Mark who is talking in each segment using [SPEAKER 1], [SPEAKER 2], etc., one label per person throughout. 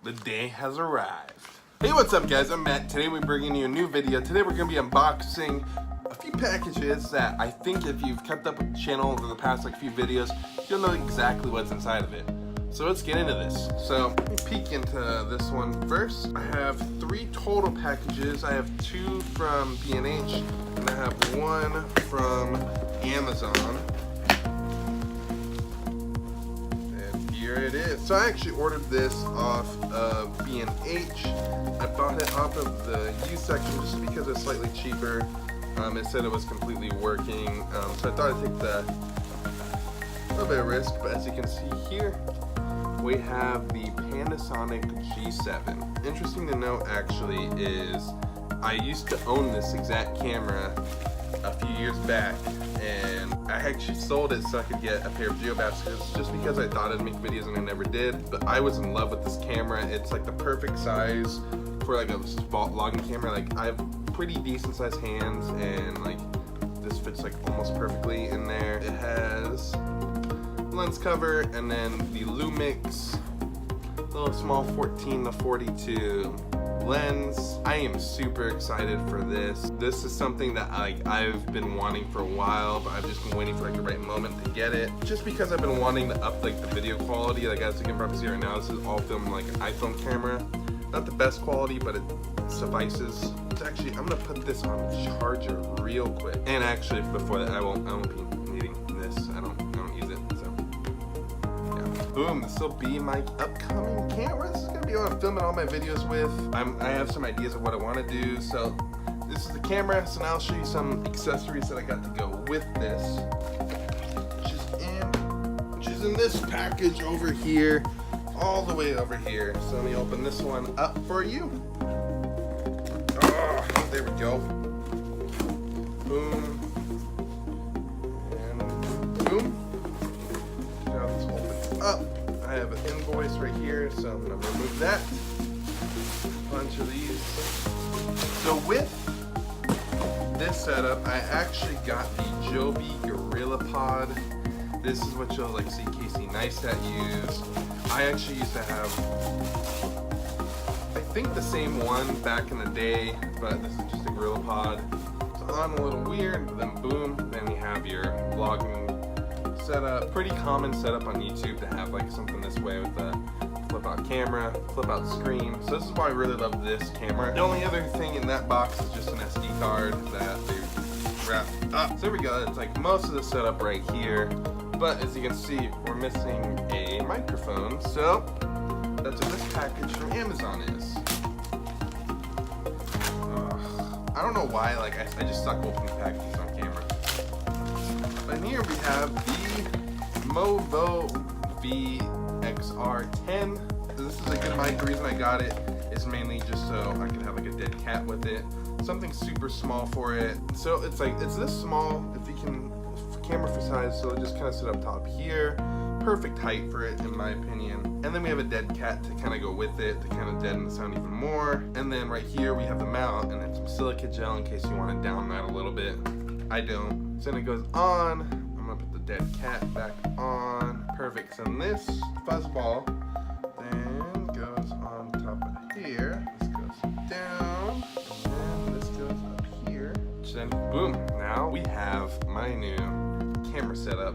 [SPEAKER 1] The day has arrived. Hey, what's up guys? I'm Matt. Today we're bringing you a new video. Today we're going to be unboxing a few packages that I think if you've kept up with the channel over the past few videos, you'll know exactly what's inside of it. So let's get into this. So let me peek into this one first. I have 3 total packages. I have 2 from B&H and I have 1 from Amazon. And here it is. So I actually ordered this off of B&H. I bought it off of the used section just because it's slightly cheaper. It said it was completely working, so I thought I'd take the little bit of risk. But as you can see here, we have the Panasonic G7. Interesting to note actually is I used to own this exact camera a few years back, and I actually sold it so I could get a pair of geobatteries just because I thought I'd make videos and I never did. But I was in love with this camera. It's like the perfect size for like a vlogging camera. Like I have pretty decent sized hands, and like this fits like almost perfectly in there. It has lens cover and then the Lumix little small 14 to 42 lens. I am super excited for this. This is something that I've been wanting for a while, but I've just been waiting for like the right moment to get it. Just because I've been wanting to up like the video quality. Like as you can probably see right now, this is all filmed like an iPhone camera. Not the best quality, but it suffices. It's actually, I'm gonna put this on charger real quick. And actually, before that, I won't be needing this. I don't use it. So yeah. Boom. This will be my upcoming camera. This is gonna be what I'm filming all my videos with. I have some ideas of what I want to do. So this is the camera. So now I'll show you some accessories that I got to go with this, which is in this package over here. All the way over here. So let me open this one up for you. Oh, there we go. Boom. And boom. Now this opens up. I have an invoice right here, so I'm going to remove that. A bunch of these. So with this setup, I actually got the Joby Gorilla Pod. This is what you'll see Casey Neistat use. I actually used to have, I think the same one back in the day, but this is just a Gorilla Pod. It's on a little weird, then boom, then you have your vlogging setup. Pretty common setup on YouTube to have like something this way with a flip out camera, flip out screen. So this is why I really love this camera. The only other thing in that box is just an SD card that they wrapped up. So there we go, it's like most of the setup right here. But as you can see, we're missing a microphone, so that's what this package from Amazon is. I don't know why, I just suck opening packages on camera. But in here we have the Movo VXR10. This is a good mic. The reason I got it is mainly just so I can have like a dead cat with it. Something super small for it. So it's this small, if you can, camera for size, so it just kind of sit up top here. Perfect height for it in my opinion. And then we have a dead cat to kind of go with it to kind of deaden the sound even more. And then right here we have the mount and then some silica gel in case you want to down that a little bit. I don't. So then it goes on. I'm gonna put the dead cat back on. Perfect. So this fuzzball then goes on top of here. This goes down, and then this goes up here. Then boom. Now we have my new camera setup,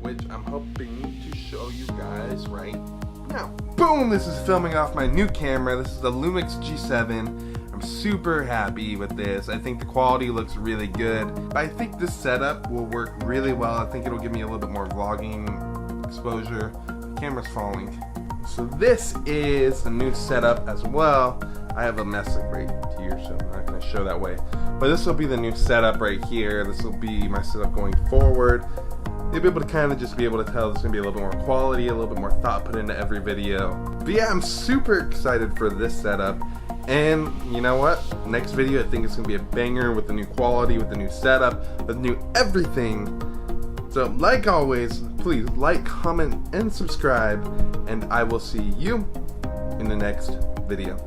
[SPEAKER 1] which I'm hoping to show you guys right now. Boom! This is filming off my new camera. This is the Lumix G7. I'm super happy with this. I think the quality looks really good. But I think this setup will work really well. I think it'll give me a little bit more vlogging exposure. The camera's falling. So this is the new setup as well. I have a mess right here, so I'm not going to show that way. But this will be the new setup right here. This will be my setup going forward. You'll be able to kind of just be able to tell there's going to be a little bit more quality, a little bit more thought put into every video. But yeah, I'm super excited for this setup. And you know what? Next video, I think it's going to be a banger with the new quality, with the new setup, with new everything. So like always, please like, comment, and subscribe. And I will see you in the next video.